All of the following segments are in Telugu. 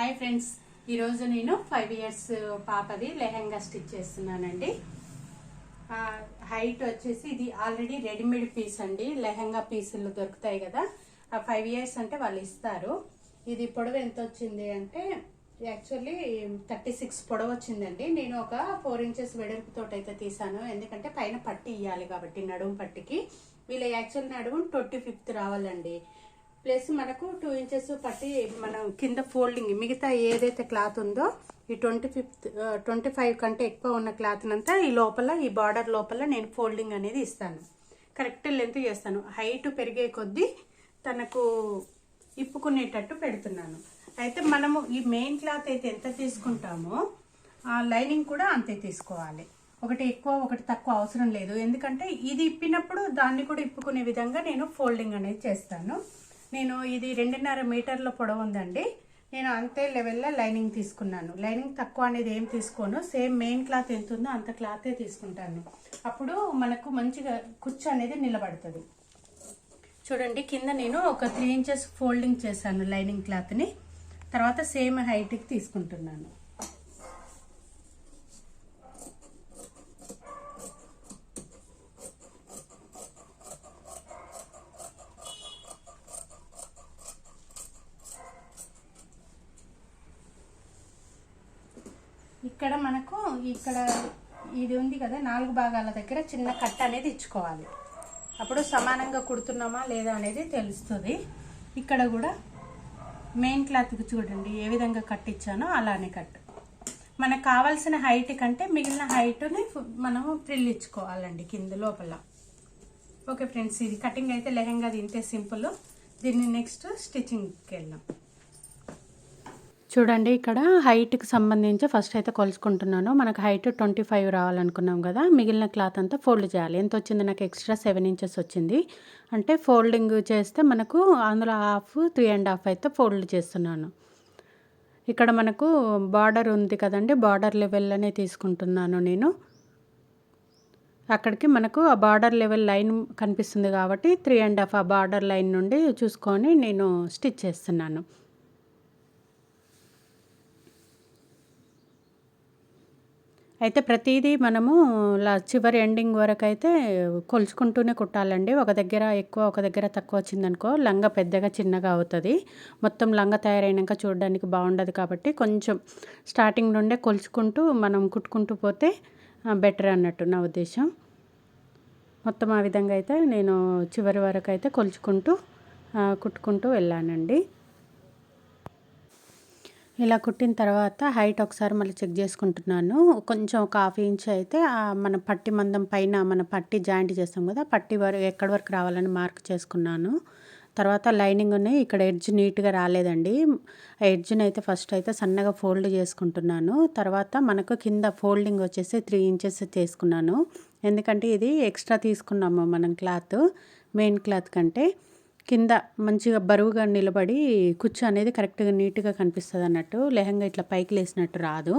హాయ్ ఫ్రెండ్స్, ఈరోజు నేను 5 ఇయర్స్ పాపది లెహెంగా స్టిచ్ చేస్తున్నానండి. హైట్ వచ్చేసి ఇది ఆల్రెడీ రెడీమేడ్ పీస్ అండి. లెహెంగా పీసులు దొరుకుతాయి కదా, 5 ఇయర్స్ అంటే వాళ్ళు ఇస్తారు. ఇది పొడవు ఎంత వచ్చింది అంటే యాక్చువల్లీ 36 పొడవు వచ్చిందండి. నేను ఒక 4 ఇంచెస్ వెడల్పుతో అయితే తీసాను, ఎందుకంటే పైన పట్టి ఇవ్వాలి కాబట్టి నడుము పట్టికి. వీళ్ళ యాక్చువల్ నడుము 25th రావాలండి. ప్లస్ మనకు 2 ఇంచెస్ పట్టి మనం కింద ఫోల్డింగ్ మిగతా ఏదైతే క్లాత్ ఉందో ఈ 25 కంటే ఎక్కువ ఉన్న క్లాత్ అంతా ఈ లోపల ఈ బార్డర్ లోపల నేను ఫోల్డింగ్ అనేది ఇస్తాను. కరెక్ట్ లెంత్ చేస్తాను. హైట్ పెరిగే కొద్దీ తనకు ఇప్పుకునేటట్టు పెడుతున్నాను. అయితే మనము ఈ మెయిన్ క్లాత్ అయితే ఎంత తీసుకుంటామో ఆ లైనింగ్ కూడా అంతే తీసుకోవాలి. ఒకటి ఎక్కువ ఒకటి తక్కువ అవసరం లేదు, ఎందుకంటే ఇది ఇప్పినప్పుడు దాన్ని కూడా ఇప్పుకునే విధంగా నేను ఫోల్డింగ్ అనేది చేస్తాను. నేను ఇది 2.5 మీటర్ల పొడవు ఉందండి. నేను అంతే లెవెల్లో లైనింగ్ తీసుకున్నాను. లైనింగ్ తక్కువ అనేది ఏం తీసుకోను, సేమ్ మెయిన్ క్లాత్ ఎంత ఉందో అంత క్లాతే తీసుకుంటాను. అప్పుడు మనకు మంచిగా కుచ్చు అనేది నిలబడుతుంది. చూడండి, కింద నేను ఒక 3 ఇంచెస్ ఫోల్డింగ్ చేశాను లైనింగ్ క్లాత్ని. తర్వాత సేమ్ హైట్కి తీసుకుంటున్నాను. ఇక్కడ మనకు ఇది ఉంది కదా, 4 భాగాల దగ్గర చిన్న కట్ అనేది ఇచ్చుకోవాలి. అప్పుడు సమానంగా కుడుతున్నామా లేదా అనేది తెలుస్తుంది. ఇక్కడ కూడా మెయిన్ క్లాత్కి చూడండి ఏ విధంగా కట్ ఇచ్చానో అలానే కట్. మనకు కావాల్సిన హైట్ కంటే మిగిలిన హైట్ని మనము ఫ్రిల్ ఇచ్చుకోవాలండి కింద లోపల. ఓకే ఫ్రెండ్స్, ఇది కటింగ్ అయితే లెహెంగా ఇంతే సింపుల్. దీన్ని నెక్స్ట్ స్టిచ్చింగ్కి వెళ్దాం. చూడండి, ఇక్కడ హైట్కి సంబంధించి ఫస్ట్ అయితే కొలుసుకుంటున్నాను. మనకు హైట్ 25 రావాలనుకున్నాం కదా, మిగిలిన క్లాత్ అంతా ఫోల్డ్ చేయాలి. ఎంత వచ్చింది నాకు ఎక్స్ట్రా 7 ఇంచెస్ వచ్చింది. అంటే ఫోల్డింగ్ చేస్తే మనకు అందులో హాఫ్ 3.5 అయితే ఫోల్డ్ చేస్తున్నాను. ఇక్కడ మనకు బార్డర్ ఉంది కదండి, బార్డర్ లెవెల్లోనే తీసుకుంటున్నాను నేను. అక్కడికి మనకు ఆ బార్డర్ లెవెల్ లైన్ కనిపిస్తుంది కాబట్టి 3.5 ఆ బార్డర్ లైన్ నుండి చూసుకొని నేను స్టిచ్ చేస్తున్నాను. అయితే ప్రతిదీ మనము చివరి ఎండింగ్ వరకు అయితే కొలుచుకుంటూనే కుట్టాలండి. ఒక దగ్గర ఎక్కువ ఒక దగ్గర తక్కువ వచ్చిందనుకో లంగా పెద్దగా చిన్నగా అవుతుంది. మొత్తం లంగా తయారైనాక చూడడానికి బాగుండదు కాబట్టి కొంచెం స్టార్టింగ్ నుండే కొలుచుకుంటూ మనం కుట్టుకుంటూ పోతే బెటర్ అన్నట్టు నా ఉద్దేశం. మొత్తం ఆ విధంగా అయితే నేను చివరి వరకు అయితే కొలుచుకుంటూ కుట్టుకుంటూ వెళ్ళానండి. ఇలా కుట్టిన తర్వాత హైట్ ఒకసారి మళ్ళీ చెక్ చేసుకుంటున్నాను. కొంచెం ఒక 1/2 ఇంచ్ అయితే మన పట్టి మందం పైన మన పట్టి జాయింట్ చేస్తాం కదా, పట్టి ఎక్కడి వరకు రావాలని మార్క్ చేసుకున్నాను. తర్వాత లైనింగ్ని ఇక్కడ ఎడ్జ్ నీట్గా రాలేదండి. ఆ ఎడ్జ్ని అయితే ఫస్ట్ అయితే సన్నగా ఫోల్డ్ చేసుకుంటున్నాను. తర్వాత మనకు కింద ఫోల్డింగ్ వచ్చేసి 3 ఇంచెస్ తీసుకున్నాను. ఎందుకంటే ఇది ఎక్స్ట్రా తీసుకున్నాము మనం క్లాత్ మెయిన్ క్లాత్ కంటే. కింద మంచిగా బరువుగా నిలబడి కుచ్చు అనేది కరెక్ట్గా నీట్గా కనిపిస్తుంది అన్నట్టు. లెహంగా ఇట్లా పైకి లేసినట్టు రాదు.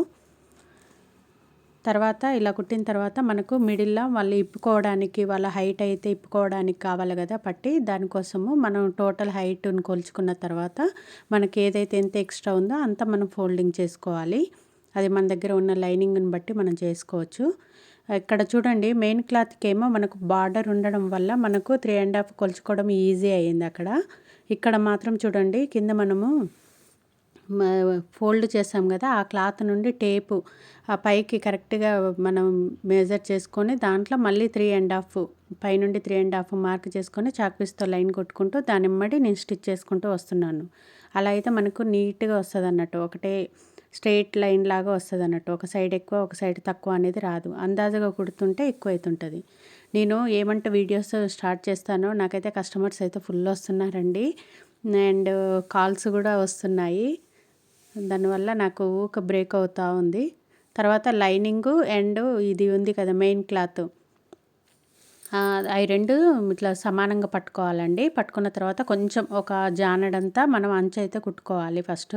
తర్వాత ఇలా కుట్టిన తర్వాత మనకు మిడిల్లో వాళ్ళు ఇప్పుకోవడానికి వాళ్ళ హైట్ అయితే ఇప్పుకోవడానికి కావాలి కదా పట్టి, దానికోసము మనం టోటల్ హైట్ని కొలుచుకున్న తర్వాత మనకి ఏదైతే ఎంత ఎక్స్ట్రా ఉందో అంత మనం ఫోల్డింగ్ చేసుకోవాలి. అది మన దగ్గర ఉన్న లైనింగ్ని బట్టి మనం చేసుకోవచ్చు. ఇక్కడ చూడండి, మెయిన్ క్లాత్కి ఏమో మనకు బార్డర్ ఉండడం వల్ల మనకు 3.5 కొలుచుకోవడం ఈజీ అయ్యింది అక్కడ. ఇక్కడ మాత్రం చూడండి, కింద మనము ఫోల్డ్ చేసాం కదా, ఆ క్లాత్ నుండి టేపు ఆ పైకి కరెక్ట్గా మనం మెజర్ చేసుకొని దాంట్లో మళ్ళీ 3.5 పైనుండి 3.5 మార్క్ చేసుకొని చాక్పీస్తో లైన్ కొట్టుకుంటూ దాని ఎమ్మడి నేను స్టిచ్ చేసుకుంటూ వస్తున్నాను. అలా అయితే మనకు నీట్గా వస్తుంది అన్నట్టు, ఒకటే స్ట్రెయిట్ లైన్ లాగా వస్తుంది అన్నట్టు. ఒక సైడ్ ఎక్కువ ఒక సైడ్ తక్కువ అనేది రాదు. అందాజుగా కుడుతుంటే ఎక్కువ అవుతుంటుంది. నేను ఏమంటే వీడియోస్ స్టార్ట్ చేస్తానో నాకైతే కస్టమర్స్ అయితే ఫుల్ వస్తున్నారండి, అండ్ కాల్స్ కూడా వస్తున్నాయి. దానివల్ల నాకు ఊక బ్రేక్ అవుతూ ఉంది. తర్వాత లైనింగు అండ్ ఇది ఉంది కదా మెయిన్ క్లాత్, అవి రెండు ఇట్లా సమానంగా పట్టుకోవాలండి. పట్టుకున్న తర్వాత కొంచెం ఒక జానడంతా మనం అంచు అయితే కుట్టుకోవాలి ఫస్ట్.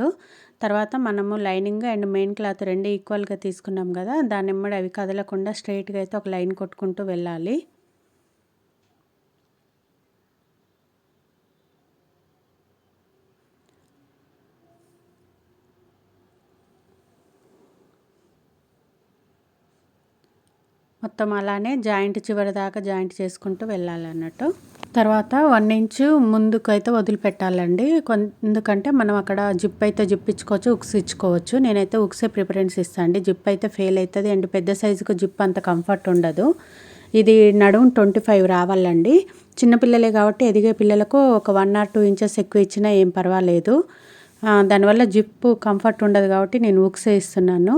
తర్వాత మనము లైనింగ్ అండ్ మెయిన్ క్లాత్ రెండు ఈక్వల్గా తీసుకున్నాం కదా, దాని ఎమ్మడి అవి కదలకుండా స్ట్రైట్గా అయితే ఒక లైన్ కొట్టుకుంటూ వెళ్ళాలి. మొత్తం అలానే జాయింట్ చివరి దాకా జాయింట్ చేసుకుంటూ వెళ్ళాలన్నట్టు. తర్వాత 1 ఇంచు ముందుకైతే వదిలిపెట్టాలండి. ఎందుకంటే మనం అక్కడ జిప్ అయితే జిప్ ఇచ్చుకోవచ్చు, ఉక్స్ ఇచ్చుకోవచ్చు. నేనైతే ఉక్సే ప్రిఫరెన్స్ ఇస్తాను అండి. జిప్ అయితే ఫెయిల్ అవుతుంది అండ్ పెద్ద సైజుకు జిప్ అంత కంఫర్ట్ ఉండదు. ఇది నడుము 25 రావాలండి. చిన్నపిల్లలే కాబట్టి ఎదిగే పిల్లలకు ఒక 1 or 2 ఇంచెస్ ఎక్కువ ఇచ్చినా ఏం పర్వాలేదు. దానివల్ల జిప్పు కంఫర్ట్ ఉండదు కాబట్టి నేను ఉక్సే ఇస్తున్నాను.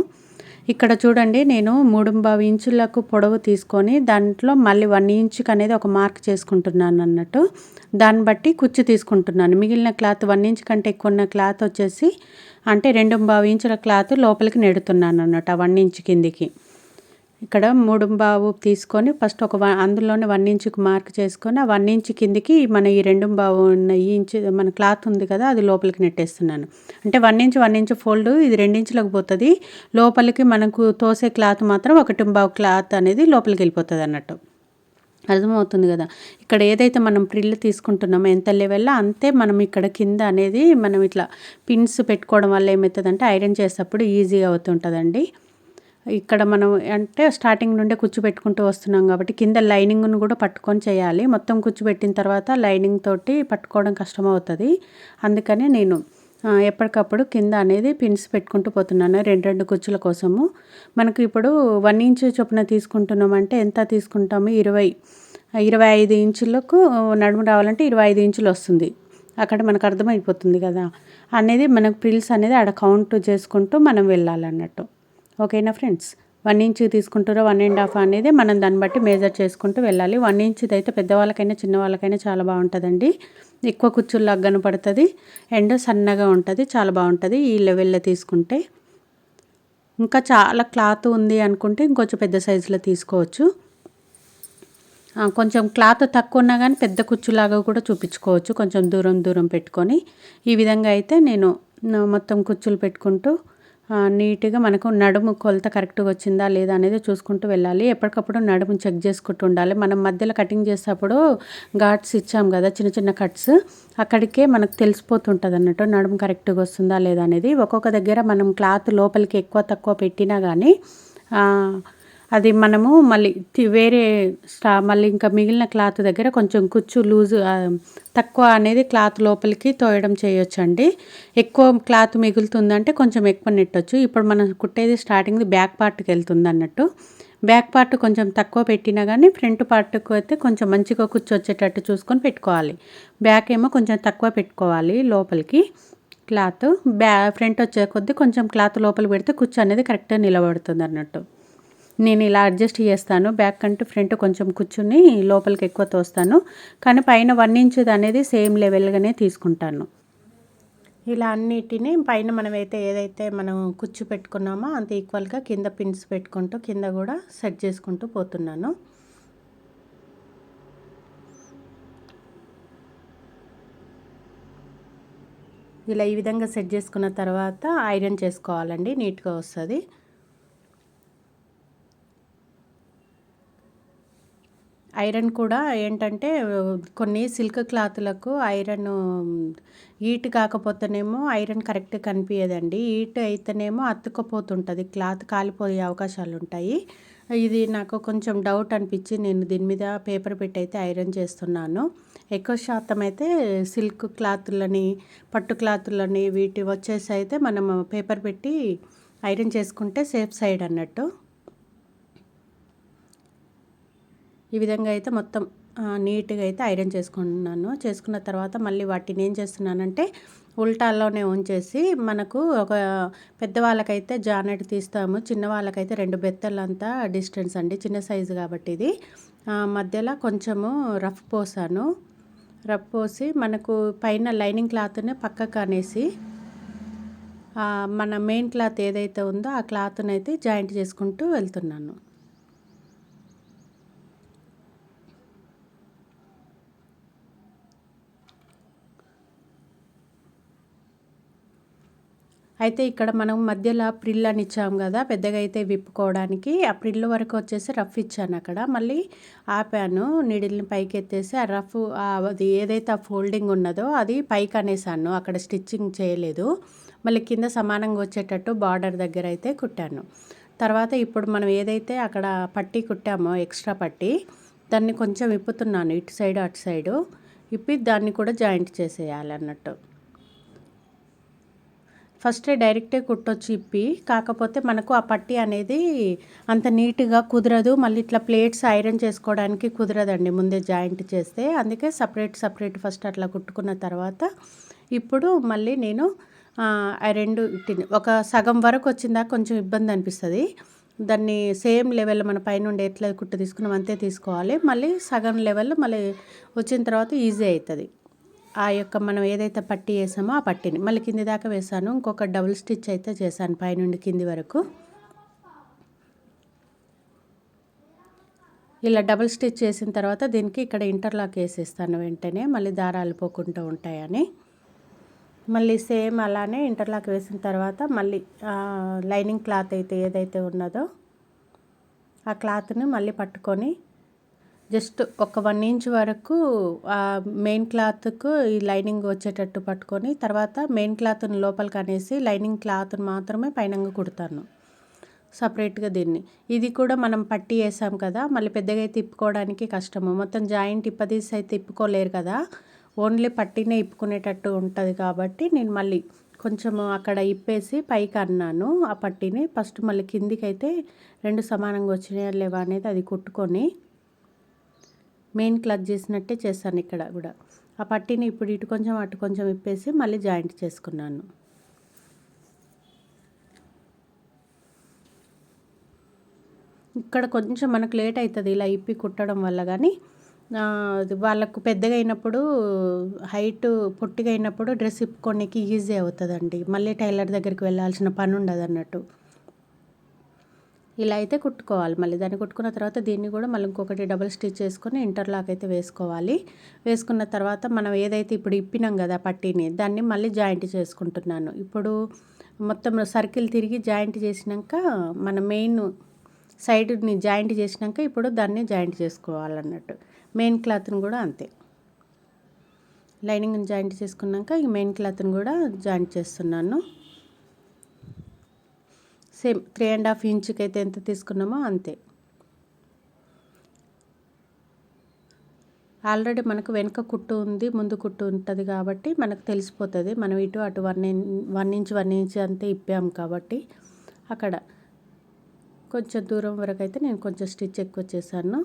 ఇక్కడ చూడండి, నేను 3.5 ఇంచులకు పొడవు తీసుకొని దాంట్లో మళ్ళీ 1 ఇంచుకి అనేది ఒక మార్క్ చేసుకుంటున్నాను అన్నట్టు. దాన్ని బట్టి కుచ్చు తీసుకుంటున్నాను. మిగిలిన క్లాత్ 1 ఇంచ్ కంటే ఎక్కువ ఉన్న క్లాత్ వచ్చేసి అంటే 2.5 ఇంచుల క్లాత్ లోపలికి నెడుతున్నాను అన్నట్టు. 1 ఇంచ్ కిందికి ఇక్కడ 3.5 తీసుకొని ఫస్ట్ అందులోనే 1 ఇంచుకి మార్క్ చేసుకొని ఆ 1 ఇంచ్ కిందికి మన ఈ 2.5 ఉన్న ఈ ఇంచు మన క్లాత్ ఉంది కదా, అది లోపలికి నెట్టేస్తున్నాను. అంటే 1 ఇంచ్ ఫోల్డ్ ఇది 2 ఇంచులకు పోతుంది. లోపలికి మనకు తోసే క్లాత్ మాత్రం 1.5 క్లాత్ అనేది లోపలికి వెళ్ళిపోతుంది అన్నట్టు. అర్థమవుతుంది కదా. ఇక్కడ ఏదైతే మనం ప్రిల్ తీసుకుంటున్నామో ఎంత లెవెల్లో అంతే మనం ఇక్కడ కింద అనేది మనం ఇట్లా పిన్స్ పెట్టుకోవడం వల్ల ఏమవుతుందంటే ఐరన్ చేసేటప్పుడు ఈజీగా అవుతుంటుందండి. ఇక్కడ మనం అంటే స్టార్టింగ్ నుండే కుచ్చు పెట్టుకుంటూ వస్తున్నాం కాబట్టి కింద లైనింగ్ను కూడా పట్టుకొని చేయాలి. మొత్తం కుచ్చు పెట్టిన తర్వాత లైనింగ్ తోటి పట్టుకోవడం కష్టమవుతుంది. అందుకని నేను ఎప్పటికప్పుడు కింద అనేది పిన్స్ పెట్టుకుంటూ పోతున్నాను 2 కుచ్చుల కోసము. మనకు ఇప్పుడు 1 ఇంచు చొప్పున తీసుకుంటున్నామంటే ఎంత తీసుకుంటాము, 25 ఇంచులకు నడుము రావాలంటే 25 ఇంచులు వస్తుంది. అక్కడ మనకు అర్థమైపోతుంది కదా అనేది మనకు ప్రిల్స్ అనేది ఆడ కౌంట్ చేసుకుంటూ మనం వెళ్ళాలన్నట్టు. ఓకేనా ఫ్రెండ్స్. 1 ఇంచ్ తీసుకుంటారో 1.5 అనేది మనం దాన్ని బట్టి మేజర్ చేసుకుంటూ వెళ్ళాలి. 1 ఇంచ్ది అయితే పెద్దవాళ్ళకైనా చిన్నవాళ్ళకైనా చాలా బాగుంటుందండి. ఎక్కువ కుచ్చుల్లాగా కనపడుతుంది అండ్ సన్నగా ఉంటుంది, చాలా బాగుంటుంది ఈ లెవెల్లో తీసుకుంటే. ఇంకా చాలా క్లాత్ ఉంది అనుకుంటే ఇంకొంచెం పెద్ద సైజులో తీసుకోవచ్చు. కొంచెం క్లాత్ తక్కువ ఉన్నా కానీ పెద్ద కుచ్చులాగా కూడా చూపించుకోవచ్చు, కొంచెం దూరం పెట్టుకొని. ఈ విధంగా అయితే నేను మొత్తం కుచ్చులు పెట్టుకుంటూ నీట్గా మనకు నడుము కొలత కరెక్ట్గా వచ్చిందా లేదా అనేది చూసుకుంటూ వెళ్ళాలి. ఎప్పటికప్పుడు నడుము చెక్ చేసుకుంటూ ఉండాలి. మనం మధ్యలో కటింగ్ చేసేటప్పుడు ఘాట్స్ ఇచ్చాం కదా, చిన్న కట్స్, అక్కడికే మనకు తెలిసిపోతుంటుంది అన్నట్టు నడుము కరెక్ట్గా వస్తుందా లేదా అనేది. ఒక్కొక్క దగ్గర మనం క్లాత్ లోపలికి ఎక్కువ తక్కువ పెట్టినా కానీ అది మనము మళ్ళీ వేరే మళ్ళీ ఇంకా మిగిలిన క్లాత్ దగ్గర కొంచెం కుచ్చు లూజు తక్కువ అనేది క్లాత్ లోపలికి తోయడం చేయొచ్చండి. ఎక్కువ క్లాత్ మిగులుతుందంటే కొంచెం ఎక్కువ నెట్టొచ్చు. ఇప్పుడు మనం కుట్టేది స్టార్టింగ్ది బ్యాక్ పార్ట్కి వెళ్తుంది అన్నట్టు. బ్యాక్ పార్ట్ కొంచెం తక్కువ పెట్టినా కానీ ఫ్రంట్ పార్ట్కు అయితే కొంచెం మంచిగా కుచ్చు వచ్చేటట్టు చూసుకొని పెట్టుకోవాలి. బ్యాక్ ఏమో కొంచెం తక్కువ పెట్టుకోవాలి లోపలికి క్లాత్. ఫ్రంట్ వచ్చే కొద్దీ కొంచెం క్లాత్ లోపలికి పెడితే కుచ్చు అనేది కరెక్ట్గా నిలబడుతుంది అన్నట్టు. నేను ఇలా అడ్జస్ట్ చేస్తాను. బ్యాక్ కంటే ఫ్రంట్ కొంచెం కూర్చుని లోపలికి ఎక్కువ తోస్తాను, కానీ పైన 1 ఇంచుది అనేది సేమ్ లెవెల్గానే తీసుకుంటాను. ఇలా అన్నిటిని పైన మనమైతే ఏదైతే మనం కుచ్చు పెట్టుకున్నామో అంత ఈక్వల్గా కింద పిన్స్ పెట్టుకుంటూ కింద కూడా సెట్ చేసుకుంటూ పోతున్నాను. ఇలా ఈ విధంగా సెట్ చేసుకున్న తర్వాత ఐరన్ చేసుకోవాలండి, నీట్గా వస్తుంది. ఐరన్ కూడా ఏంటంటే కొన్ని సిల్క్ క్లాత్లకు ఐరన్ హీట్ కాకపోతేనేమో ఐరన్ కరెక్ట్ కనిపించదండి. హీట్ అయితేనేమో అతుక్కపోతుంటుంది, క్లాత్ కాలిపోయే అవకాశాలు ఉంటాయి. ఇది నాకు కొంచెం డౌట్ అనిపించి నేను దీని మీద పేపర్ పెట్టి అయితే ఐరన్ చేస్తున్నాను. ఎక్కువ శాతం అయితే సిల్క్ క్లాతులని పట్టు క్లాతులని వీటి వచ్చేసి అయితే మనం పేపర్ పెట్టి ఐరన్ చేసుకుంటే సేఫ్ సైడ్ అన్నట్టు. ఈ విధంగా అయితే మొత్తం నీట్గా అయితే ఐరన్ చేసుకున్నాను. చేసుకున్న తర్వాత మళ్ళీ వాటిని ఏం చేస్తున్నానంటే ఉల్టాల్లోనే ఉంచేసి, మనకు ఒక పెద్దవాళ్ళకైతే జానెట్ తీస్తాము, చిన్న వాళ్ళకైతే 2 బెత్తలంతా డిస్టెన్స్ అండి, చిన్న సైజు కాబట్టి ఇది. మధ్యలో కొంచెము రఫ్ పోసాను. రఫ్ పోసి మనకు పైన లైనింగ్ క్లాత్ని పక్కకు అనేసి మన మెయిన్ క్లాత్ ఏదైతే ఉందో ఆ క్లాత్ని అయితే జాయింట్ చేసుకుంటూ వెళ్తున్నాను. అయితే ఇక్కడ మనం మధ్యలో ప్రిల్ అని ఇచ్చాము కదా, పెద్దగా అయితే విప్పుకోవడానికి ఆ ప్రిల్ వరకు వచ్చేసి రఫ్ ఇచ్చాను. అక్కడ మళ్ళీ ఆపాను, నీడిల్ని పైకి ఎత్తేసి ఆ రఫ్ అది ఏదైతే ఆ ఫోల్డింగ్ ఉన్నదో అది పైకి అనేసాను, అక్కడ స్టిచ్చింగ్ చేయలేదు. మళ్ళీ కింద సమానంగా వచ్చేటట్టు బార్డర్ దగ్గర అయితే కుట్టాను. తర్వాత ఇప్పుడు మనం ఏదైతే అక్కడ పట్టీ కుట్టామో ఎక్స్ట్రా పట్టీ దాన్ని కొంచెం ఇప్పుతున్నాను, ఇటు సైడు అటు సైడు ఇప్పి దాన్ని కూడా జాయింట్ చేసేయాలి అన్నట్టు. ఫస్టే డైరెక్టే కుట్టొచ్చు ఇప్పి, కాకపోతే మనకు ఆ పట్టీ అనేది అంత నీట్గా కుదరదు, మళ్ళీ ఇట్లా ప్లేట్స్ ఐరన్ చేసుకోవడానికి కుదరదండి ముందే జాయింట్ చేస్తే. అందుకే సపరేట్ ఫస్ట్ అట్లా కుట్టుకున్న తర్వాత ఇప్పుడు మళ్ళీ నేను ఆ రెండు ఒక సగం వరకు వచ్చిందాక కొంచెం ఇబ్బంది అనిపిస్తుంది. దాన్ని సేమ్ లెవెల్ మన పైనుండి ఎట్లా కుట్టు తీసుకున్నాం అంతే తీసుకోవాలి. మళ్ళీ సగం లెవెల్ మళ్ళీ వచ్చిన తర్వాత ఈజీ అవుతుంది. ఆ యొక్క మనం ఏదైతే పట్టీ వేసామో ఆ పట్టీని మళ్ళీ కింది దాకా వేసాను. ఇంకొక డబుల్ స్టిచ్ అయితే చేశాను పైనుండి కింది వరకు. ఇలా డబుల్ స్టిచ్ చేసిన తర్వాత దీనికి ఇక్కడ ఇంటర్లాక్ వేసేస్తాను వెంటనే, మళ్ళీ దారాలు పోకుండా ఉంటాయని. మళ్ళీ సేమ్ అలానే ఇంటర్లాక్ వేసిన తర్వాత మళ్ళీ లైనింగ్ క్లాత్ అయితే ఏదైతే ఉన్నదో ఆ క్లాత్ని మళ్ళీ పట్టుకొని జస్ట్ ఒక 1 ఇంచ్ వరకు మెయిన్ క్లాత్కు ఈ లైనింగ్ వచ్చేటట్టు పట్టుకొని తర్వాత మెయిన్ క్లాత్ని లోపలికి అనేసి లైనింగ్ క్లాత్ని మాత్రమే పైనంగా కుడతాను సపరేట్గా దీన్ని. ఇది కూడా మనం పట్టీ వేసాం కదా, మళ్ళీ పెద్దగా తిప్పుకోవడానికి కష్టము, మొత్తం జాయింట్ ఇప్పదీసి అయితే తిప్పుకోలేరు కదా, ఓన్లీ పట్టీనే ఇప్పుకునేటట్టు ఉంటుంది. కాబట్టి నేను మళ్ళీ కొంచెము అక్కడ ఇప్పేసి పైకి అన్నాను ఆ పట్టీని. ఫస్ట్ మళ్ళీ కిందికి అయితే రెండు సమానంగా వచ్చినాయా లేవా అనేది అది కుట్టుకొని మెయిన్ క్లాత్ చేసినట్టే చేస్తాను ఇక్కడ కూడా. ఆ పట్టీని ఇప్పుడు ఇటు కొంచెం అటు కొంచెం ఇప్పేసి మళ్ళీ జాయింట్ చేసుకున్నాను. ఇక్కడ కొంచెం మనకు లేట్ అవుతుంది ఇలా ఇప్పి కుట్టడం వల్ల, కానీ వాళ్ళకు పెద్దగా అయినప్పుడు హైట్ పొట్టిగా అయినప్పుడు డ్రెస్ ఇప్పుకోనికి ఈజీ అవుతుందండి, మళ్ళీ టైలర్ దగ్గరికి వెళ్ళాల్సిన పని ఉండదు అన్నట్టు. ఇలా అయితే కుట్టుకోవాలి. మళ్ళీ దాన్ని కుట్టుకున్న తర్వాత దీన్ని కూడా మళ్ళీ ఇంకొకటి డబుల్ స్టిచ్ చేసుకొని ఇంటర్లాక్ అయితే వేసుకోవాలి. వేసుకున్న తర్వాత మనం ఏదైతే ఇప్పుడు ఇప్పినాం కదా పట్టీని, దాన్ని మళ్ళీ జాయింట్ చేసుకుంటున్నాను. ఇప్పుడు మొత్తం సర్కిల్ తిరిగి జాయింట్ చేసినాక మన మెయిన్ సైడ్ని జాయింట్ చేసినాక ఇప్పుడు దాన్ని జాయింట్ చేసుకోవాలన్నట్టు. మెయిన్ క్లాత్ని కూడా అంతే, లైనింగ్ని జాయింట్ చేసుకున్నాక ఈ మెయిన్ క్లాత్ని కూడా జాయింట్ చేస్తున్నాను. సేమ్ 3.5 ఇంచుకి అయితే ఎంత తీసుకున్నామో అంతే. ఆల్రెడీ మనకు వెనుక కుట్టు ఉంది, ముందు కుట్టు ఉంటుంది కాబట్టి మనకు తెలిసిపోతుంది. మనం ఇటు అటు 1 ఇంచ్ అంతే ఇప్పాము కాబట్టి అక్కడ కొంచెం దూరం వరకు అయితే నేను కొంచెం స్టిచ్ ఎక్కువ చేశాను.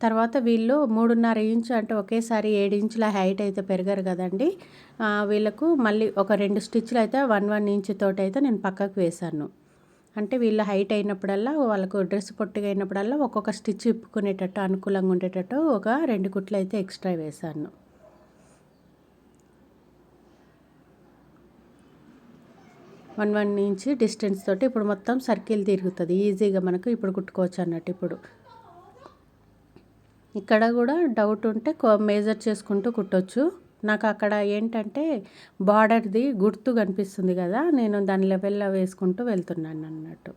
తర్వాత వీళ్ళు 3.5 ఇంచు అంటే ఒకేసారి 7 ఇంచుల హైట్ అయితే పెరగరు కదండి, వీళ్ళకు మళ్ళీ ఒక 2 స్టిచ్లు అయితే 1 ఇంచ్ తోటి అయితే నేను పక్కకు వేశాను. అంటే వీళ్ళ హైట్ అయినప్పుడల్లా వాళ్ళకు డ్రెస్ పొట్టిగా అయినప్పుడల్లా ఒక్కొక్క స్టిచ్ ఇప్పుకునేటట్టు అనుకూలంగా ఉండేటట్టు ఒక 2 కుట్లు అయితే ఎక్స్ట్రా వేశాను. వన్ ఇంచ్ డిస్టెన్స్ తోటి ఇప్పుడు మొత్తం సర్కిల్ తిరుగుతుంది, ఈజీగా మనకు ఇప్పుడు కుట్టుకోవచ్చు అన్నట్టు. ఇప్పుడు ఇక్కడ కూడా డౌట్ ఉంటే మేజర్ చేసుకుంటూ కుట్టొచ్చు. నాకు అక్కడ ఏంటంటే బార్డర్ది గుర్తు కనిపిస్తుంది కదా, నేను దాని లెవెల్లో వేసుకుంటూ వెళ్తున్నాను అన్నట్టు.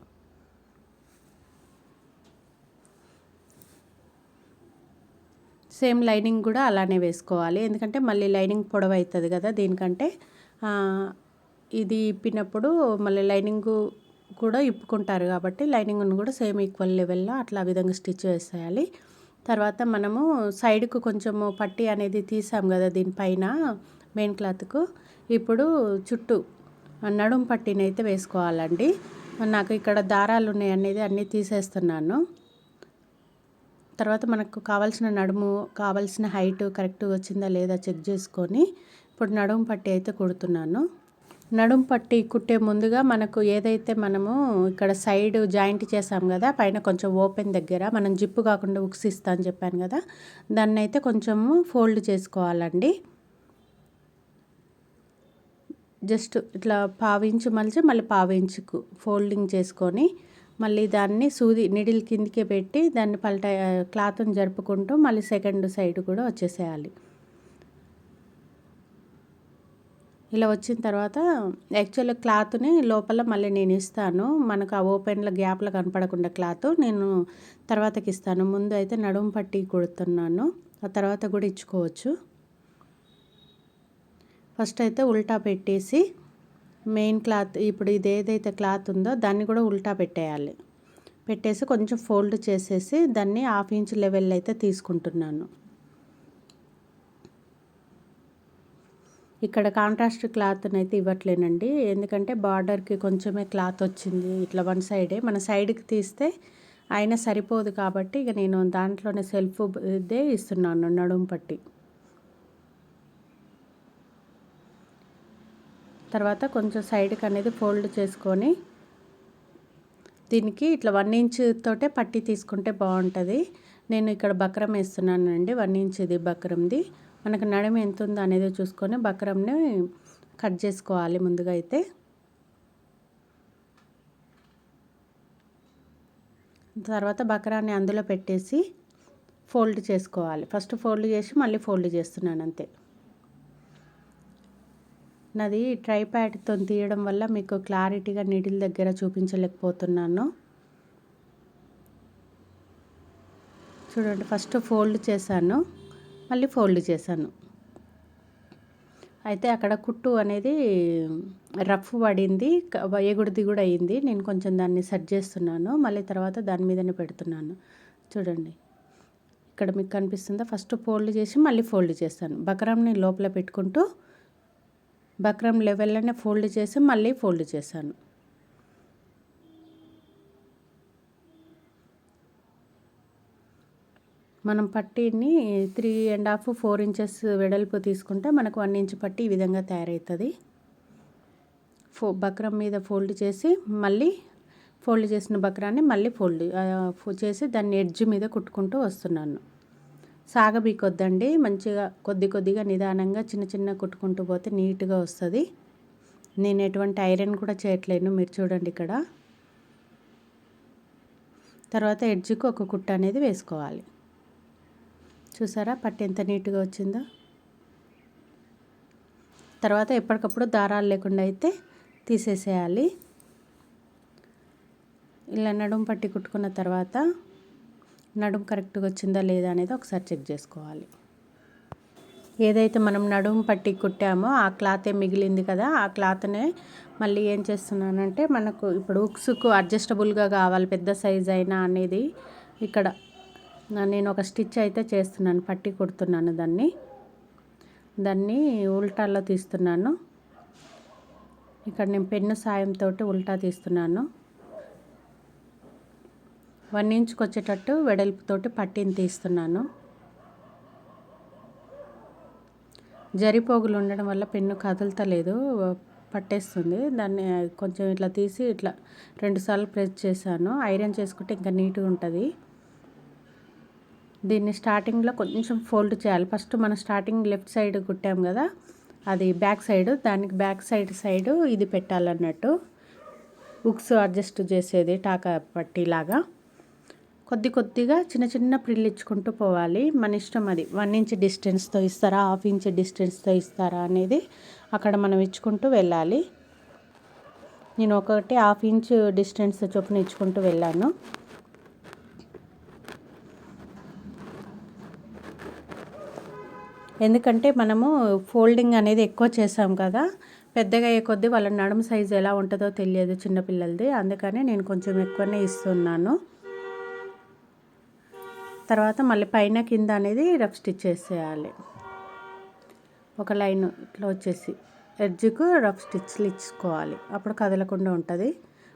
సేమ్ లైనింగ్ కూడా అలానే వేసుకోవాలి, ఎందుకంటే మళ్ళీ లైనింగ్ పొడవు అవుతుంది కదా దీనికంటే. ఇది ఇప్పినప్పుడు మళ్ళీ లైనింగ్ కూడా ఇప్పుకుంటారు కాబట్టి లైనింగ్ను కూడా సేమ్ ఈక్వల్ లెవెల్లో అట్లా విధంగా స్టిచ్ వేసేయాలి. తర్వాత మనము సైడ్కు కొంచెము పట్టీ అనేది తీసాం కదా దీనిపైన మెయిన్ క్లాత్కు, ఇప్పుడు చుట్టూ నడుం పట్టీని అయితే వేసుకోవాలండి. నాకు ఇక్కడ దారాలు ఉన్నాయి అనేది అన్నీ తీసేస్తున్నాను. తర్వాత మనకు కావాల్సిన నడుము కావాల్సిన హైట్ కరెక్ట్ వచ్చిందా లేదా చెక్ చేసుకొని ఇప్పుడు నడుము పట్టీ అయితే కుడుతున్నాను. నడుం పట్టీ కుట్టే ముందుగా మనకు ఏదైతే మనము ఇక్కడ సైడ్ జాయింట్ చేసాం కదా పైన కొంచెం ఓపెన్ దగ్గర మనం జిప్పు కాకుండా ఉక్స్ ఇస్తా అని చెప్పాను కదా, దాన్ని అయితే కొంచెము ఫోల్డ్ చేసుకోవాలండి. జస్ట్ ఇట్లా పావించు మలిచి మళ్ళీ పావించుకు ఫోల్డింగ్ చేసుకొని మళ్ళీ దాన్ని సూది నిడిల్ కిందికే పెట్టి దాన్ని క్లాత్ని జరుపుకుంటూ మళ్ళీ సెకండ్ సైడ్ కూడా వచ్చేసేయాలి. ఇలా వచ్చిన తర్వాత యాక్చువల్గా క్లాత్ని లోపల మళ్ళీ నేను ఇస్తాను, మనకు ఆ ఓపెన్లో గ్యాప్లో కనపడకుండా క్లాత్ నేను తర్వాతకి ఇస్తాను. ముందు అయితే నడుము పట్టి కుడుతున్నాను, ఆ తర్వాత కూడా ఇచ్చుకోవచ్చు. ఫస్ట్ అయితే ఉల్టా పెట్టేసి మెయిన్ క్లాత్ ఇప్పుడు ఇది ఏదైతే క్లాత్ ఉందో దాన్ని కూడా ఉల్టా పెట్టేయాలి. పెట్టేసి కొంచెం ఫోల్డ్ చేసేసి దాన్ని 1/2 ఇంచ్ లెవెల్ అయితే తీసుకుంటున్నాను. ఇక్కడ కాంట్రాస్ట్ క్లాత్ని అయితే ఇవ్వట్లేనండి, ఎందుకంటే బార్డర్కి కొంచెమే క్లాత్ వచ్చింది ఇట్లా వన్ సైడే. మన సైడ్కి తీస్తే అయినా సరిపోదు కాబట్టి ఇక నేను దాంట్లోనే సెల్ఫ్ ఇదే ఇస్తున్నాను నడుము పట్టి. తర్వాత కొంచెం సైడ్కి అనేది ఫోల్డ్ చేసుకొని దీనికి ఇట్లా 1 ఇంచ్ తోటే పట్టి తీసుకుంటే బాగుంటుంది. నేను ఇక్కడ బక్రం వేస్తున్నానండి, 1 ఇంచ్ ఇది బక్రంది. మనకు నడుము ఎంత ఉందో అనేది చూసుకొని బక్రంని కట్ చేసుకోవాలి ముందుగా అయితే. తర్వాత బక్రాన్ని అందులో పెట్టేసి ఫోల్డ్ చేసుకోవాలి. ఫస్ట్ ఫోల్డ్ చేసి మళ్ళీ ఫోల్డ్ చేస్తున్నాను అంతే. నాది ట్రైప్యాడ్తో తీయడం వల్ల మీకు క్లారిటీగా నీడిల్ దగ్గర చూపించలేకపోతున్నాను. చూడండి, ఫస్ట్ ఫోల్డ్ చేశాను, మళ్ళీ ఫోల్డ్ చేశాను. అయితే అక్కడ కుట్టు అనేది రఫ్ పడింది, ఎగుడిది కూడా అయ్యింది. నేను కొంచెం దాన్ని సెట్ చేస్తున్నాను, మళ్ళీ తర్వాత దాని మీదనే పెడుతున్నాను. చూడండి, ఇక్కడ మీకు కనిపిస్తుందా? ఫస్ట్ ఫోల్డ్ చేసి మళ్ళీ ఫోల్డ్ చేస్తాను. బక్రంని లోపల పెట్టుకుంటూ బక్రం లెవెల్లోనే ఫోల్డ్ చేసి మళ్ళీ ఫోల్డ్ చేశాను. మనం పట్టీని 3.5 4 ఇంచెస్ వెడల్పు తీసుకుంటే మనకు 1 ఇంచ్ పట్టి ఈ విధంగా తయారవుతుంది. బక్రం మీద ఫోల్డ్ చేసి మళ్ళీ ఫోల్డ్ చేసిన బక్రాన్ని మళ్ళీ ఫోల్డ్ చేసి దాన్ని ఎడ్జ్ మీద కుట్టుకుంటూ వస్తున్నాను. సాగబీకొద్దండి, మంచిగా కొద్ది కొద్దిగా నిదానంగా చిన్న చిన్న కుట్టుకుంటూ పోతే నీట్గా వస్తుంది. నేను ఎటువంటి ఐరన్ కూడా చేయట్లేను, మీరు చూడండి ఇక్కడ. తర్వాత ఎడ్జ్కి ఒక కుట్టు అనేది వేసుకోవాలి. చూసారా పట్టు ఎంత నీట్గా వచ్చిందో. తర్వాత ఎప్పటికప్పుడు దారాలు లేకుండా అయితే తీసేసేయాలి. ఇలా నడుము పట్టి కుట్టుకున్న తర్వాత నడుము కరెక్ట్గా వచ్చిందా లేదా అనేది ఒకసారి చెక్ చేసుకోవాలి. ఏదైతే మనం నడుము పట్టి కుట్టామో ఆ క్లాతే మిగిలింది కదా, ఆ క్లాత్నే మళ్ళీ ఏం చేస్తున్నానంటే, మనకు ఇప్పుడు హుక్స్కు అడ్జస్టబుల్గా కావాలి పెద్ద సైజ్ అయినా అనేది ఇక్కడ నేను ఒక స్టిచ్ అయితే చేస్తున్నాను, పట్టి కుడుతున్నాను. దాన్ని ఉల్టాలో తీస్తున్నాను. ఇక్కడ నేను పెన్ను సాయంతో ఉల్టా తీస్తున్నాను. 1 ఇంచ్కి వచ్చేటట్టు వెడల్పుతోటి పట్టిని తీస్తున్నాను. జరిపోగులు ఉండడం వల్ల పెన్ను కదులుతలేదు, పట్టేస్తుంది. దాన్ని కొంచెం ఇట్లా తీసి ఇట్లా 2 సార్లు ప్రెస్ చేశాను. ఐరన్ చేసుకుంటే ఇంకా నీట్గా ఉంటుంది. దీన్ని స్టార్టింగ్లో కొంచెం ఫోల్డ్ చేయాలి. ఫస్ట్ మనం స్టార్టింగ్ లెఫ్ట్ సైడ్ కుట్టాం కదా, అది బ్యాక్ సైడ్, దానికి బ్యాక్ సైడ్ ఇది పెట్టాలన్నట్టు. హుక్స్ అడ్జస్ట్ చేసేది టాకా పట్టీలాగా కొద్దిగా చిన్న చిన్న ప్రిల్లు ఇచ్చుకుంటూ పోవాలి. మన ఇష్టం, అది 1 ఇంచ్ డిస్టెన్స్తో ఇస్తారా 1/2 ఇంచ్ డిస్టెన్స్తో ఇస్తారా అనేది అక్కడ మనం ఇచ్చుకుంటూ వెళ్ళాలి. నేను ఒకటి 1/2 ఇంచ్ డిస్టెన్స్ చొప్పున ఇచ్చుకుంటూ వెళ్ళాను. ఎందుకంటే మనము ఫోల్డింగ్ అనేది ఎక్కువ చేసాం కదా, పెద్దగా అయ్యే కొద్దీ వాళ్ళ నడుము సైజు ఎలా ఉంటుందో తెలియదు చిన్నపిల్లలది, అందుకని నేను కొంచెం ఎక్కువనే ఇస్తున్నాను. తర్వాత మళ్ళీ పైన కింద అనేది రఫ్ స్టిచ్ చేసేయాలి. ఒక లైన్ ఇట్లా వచ్చేసి ఎడ్జ్కు రఫ్ స్టిచ్లు ఇచ్చుకోవాలి, అప్పుడు కదలకుండా ఉంటుంది.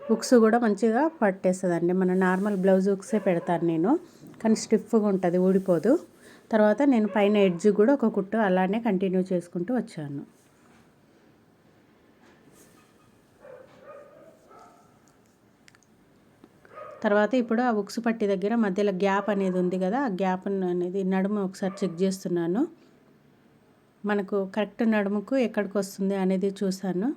హుక్స్ కూడా మంచిగా పట్టేస్తుందండి. మన నార్మల్ బ్లౌజ్ హుక్సే పెడతాను నేను, కానీ స్టిఫ్గా ఉంటుంది, ఊడిపోదు. తర్వాత నేను పైన ఎడ్జ్ కూడా ఒక కుట్టు అలానే కంటిన్యూ చేసుకుంటూ వచ్చాను. తర్వాత ఇప్పుడు ఆ హుక్స్ పట్టి దగ్గర మధ్యలో గ్యాప్ అనేది ఉంది కదా, ఆ గ్యాప్ అనేది నడుము ఒకసారి చెక్ చేస్తున్నాను. మనకు కరెక్ట్ నడుముకు ఎక్కడికి వస్తుంది అనేది చూశాను.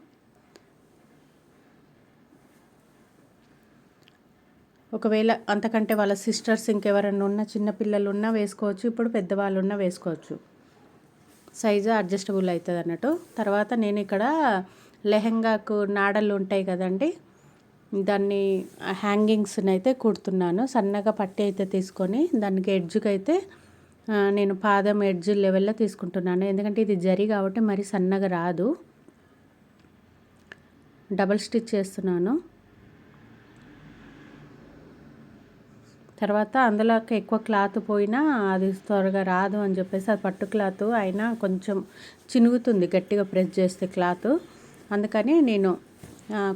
ఒకవేళ అంతకంటే వాళ్ళ సిస్టర్స్ ఇంకెవరైనా ఉన్న చిన్నపిల్లలు ఉన్నా వేసుకోవచ్చు, ఇప్పుడు పెద్దవాళ్ళు ఉన్నా వేసుకోవచ్చు. సైజు అడ్జస్టబుల్ అవుతుంది అన్నట్టు. తర్వాత నేను ఇక్కడ లెహెంగాకు నాడలు ఉంటాయి కదండి, దాన్ని హ్యాంగింగ్స్ని అయితే కుడుతున్నాను. సన్నగా పట్టి అయితే తీసుకొని దానికి ఎడ్జ్కి అయితే నేను పాదం ఎడ్జ్ లెవెల్లో తీసుకుంటున్నాను, ఎందుకంటే ఇది జరీ కాబట్టి మరి సన్నగా రాదు. డబల్ స్టిచ్ చేస్తున్నాను. తర్వాత అందులోకి ఎక్కువ క్లాత్ పోయినా అది త్వరగా రాదు అని చెప్పేసి, అది పట్టు క్లాత్ అయినా కొంచెం చినుగుతుంది గట్టిగా ప్రెస్ చేస్తే క్లాత్. అందుకని నేను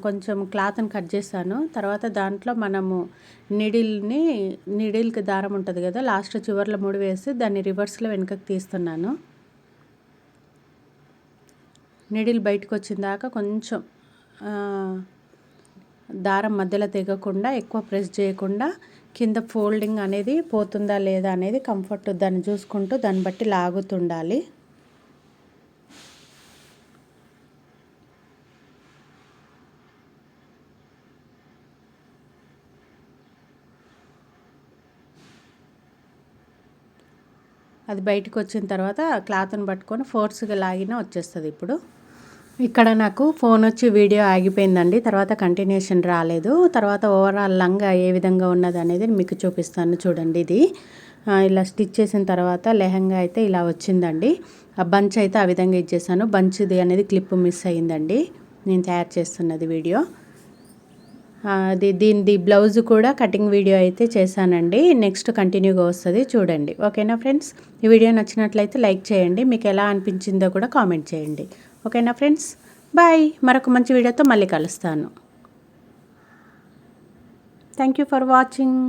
కొంచెం క్లాత్ని కట్ చేశాను. తర్వాత దాంట్లో మనము నీడిల్కి దారం ఉంటుంది కదా, లాస్ట్ చివర్లో ముడి వేసి దాన్ని రివర్స్లో వెనుకకి తీస్తున్నాను. నీడిల్ బయటకు వచ్చిన దాకా కొంచెం దారం మధ్యలో తెగకుండా, ఎక్కువ ప్రెస్ చేయకుండా, కింద ఫోల్డింగ్ అనేది పోతుందా లేదా అనేది కంఫర్ట్ దాన్ని చూసుకుంటూ దాన్ని బట్టి లాగుతుండాలి. అది బయటకు వచ్చిన తర్వాత క్లాత్ని పట్టుకొని ఫోర్స్గా లాగినా వచ్చేస్తుంది. ఇప్పుడు ఇక్కడ నాకు ఫోన్ వచ్చి వీడియో ఆగిపోయిందండి, తర్వాత కంటిన్యూషన్ రాలేదు. తర్వాత ఓవరాల్ లంగా ఏ విధంగా ఉన్నది అనేది మీకు చూపిస్తాను చూడండి. ఇది ఇలా స్టిచ్ చేసిన తర్వాత లెహంగా అయితే ఇలా వచ్చిందండి. ఆ బంచ్ అయితే ఆ విధంగా ఇచ్చేసాను. బంచ్ది అనేది క్లిప్ మిస్ అయ్యిందండి నేను తయారు చేస్తున్నది వీడియో. దీనిది బ్లౌజ్ కూడా కటింగ్ వీడియో అయితే చేశానండి, నెక్స్ట్ కంటిన్యూగా వస్తుంది చూడండి. ఓకేనా ఫ్రెండ్స్, ఈ వీడియో నచ్చినట్లయితే లైక్ చేయండి, మీకు ఎలా అనిపించిందో కూడా కామెంట్ చేయండి. ఓకేనా ఫ్రెండ్స్, బాయ్. మరొక మంచి వీడియోతో మళ్ళీ కలుస్తాను. Thank you for watching.